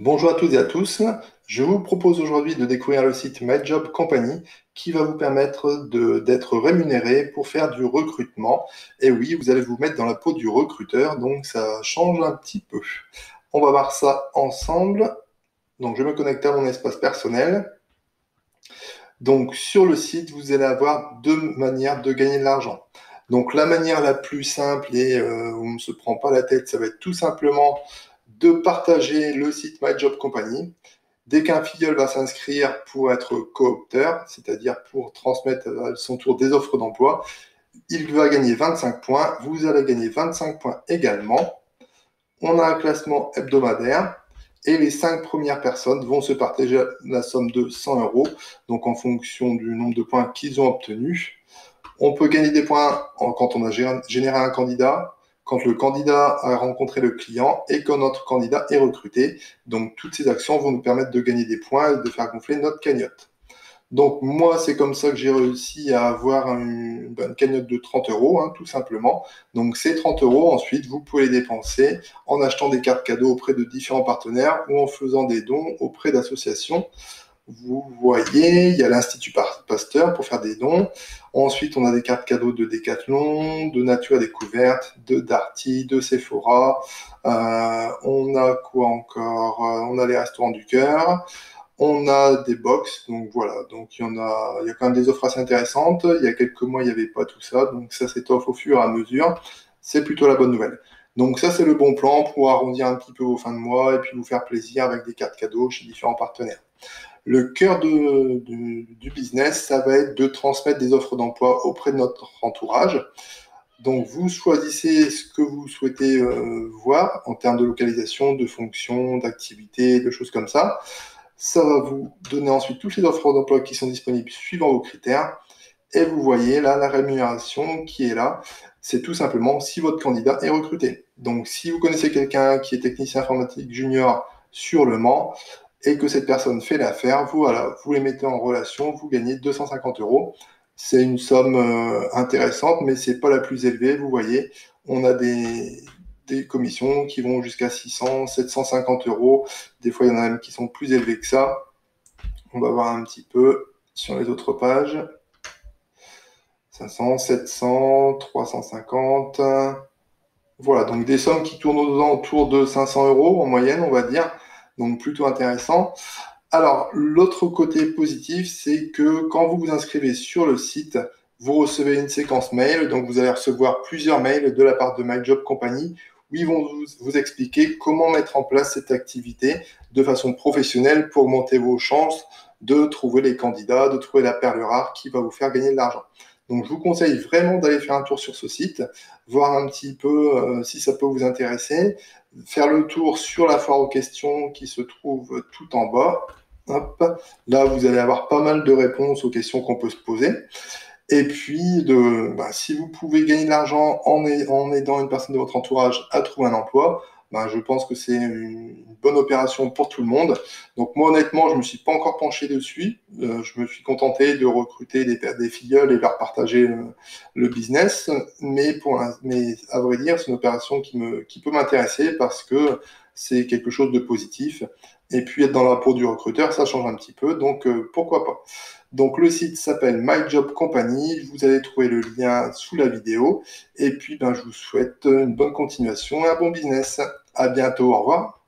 Bonjour à toutes et à tous. Je vous propose aujourd'hui de découvrir le site My Job Company qui va vous permettre d'être rémunéré pour faire du recrutement. Et oui, vous allez vous mettre dans la peau du recruteur, donc ça change un petit peu. On va voir ça ensemble. Donc je me connecte à mon espace personnel. Donc sur le site, vous allez avoir deux manières de gagner de l'argent. Donc la manière la plus simple et où on ne se prend pas la tête, ça va être tout simplement de partager le site My Job Company. Dès qu'un filleul va s'inscrire pour être coopteur, c'est-à-dire pour transmettre à son tour des offres d'emploi, il va gagner 25 points, vous allez gagner 25 points également. On a un classement hebdomadaire et les 5 premières personnes vont se partager la somme de 100 euros, donc en fonction du nombre de points qu'ils ont obtenus. On peut gagner des points quand on a généré un candidat, quand le candidat a rencontré le client et quand notre candidat est recruté. Donc, toutes ces actions vont nous permettre de gagner des points et de faire gonfler notre cagnotte. Donc, moi, c'est comme ça que j'ai réussi à avoir une cagnotte de 30 euros, hein, tout simplement. Donc, ces 30 euros, ensuite, vous pouvez les dépenser en achetant des cartes cadeaux auprès de différents partenaires ou en faisant des dons auprès d'associations. Vous voyez, il y a l'Institut Pasteur pour faire des dons. Ensuite, on a des cartes cadeaux de Decathlon, de Nature Découverte, de Darty, de Sephora. On a quoi encore? On a les Restaurants du Cœur. On a des box, donc voilà. Donc il y a quand même des offres assez intéressantes. Il y a quelques mois, il n'y avait pas tout ça. Donc ça s'étoffe au fur et à mesure. C'est plutôt la bonne nouvelle. Donc ça, c'est le bon plan pour arrondir un petit peu vos fins de mois et puis vous faire plaisir avec des cartes cadeaux chez différents partenaires. Le cœur du business, ça va être de transmettre des offres d'emploi auprès de notre entourage. Donc, vous choisissez ce que vous souhaitez voir en termes de localisation, de fonction, d'activité, de choses comme ça. Ça va vous donner ensuite toutes les offres d'emploi qui sont disponibles suivant vos critères. Et vous voyez là la rémunération qui est là. C'est tout simplement si votre candidat est recruté. Donc, si vous connaissez quelqu'un qui est technicien informatique junior sur Le Mans, et que cette personne fait l'affaire, voilà, vous les mettez en relation, vous gagnez 250 euros. C'est une somme intéressante, mais c'est pas la plus élevée. Vous voyez, on a des commissions qui vont jusqu'à 600, 750 euros. Des fois, il y en a même qui sont plus élevés que ça. On va voir un petit peu sur les autres pages. 500, 700, 350. Voilà, donc des sommes qui tournent aux alentours de 500 euros en moyenne, on va dire. Donc plutôt intéressant. Alors, l'autre côté positif, c'est que quand vous vous inscrivez sur le site, vous recevez une séquence mail, donc vous allez recevoir plusieurs mails de la part de My Job Company où ils vont vous expliquer comment mettre en place cette activité de façon professionnelle pour augmenter vos chances de trouver les candidats, de trouver la perle rare qui va vous faire gagner de l'argent. Donc, je vous conseille vraiment d'aller faire un tour sur ce site, voir un petit peu si ça peut vous intéresser, faire le tour sur la foire aux questions qui se trouve tout en bas. Hop. Là, vous allez avoir pas mal de réponses aux questions qu'on peut se poser. Et puis, si vous pouvez gagner de l'argent en aidant une personne de votre entourage à trouver un emploi, je pense que c'est une bonne opération pour tout le monde. Donc moi, honnêtement, je ne me suis pas encore penché dessus. Je me suis contenté de recruter des filleuls et leur partager le business. Mais à vrai dire, c'est une opération qui peut m'intéresser parce que c'est quelque chose de positif. Et puis être dans la peau du recruteur, ça change un petit peu. Donc pourquoi pas? Donc le site s'appelle My Job Company. Vous allez trouver le lien sous la vidéo. Et puis je vous souhaite une bonne continuation et un bon business. À bientôt. Au revoir.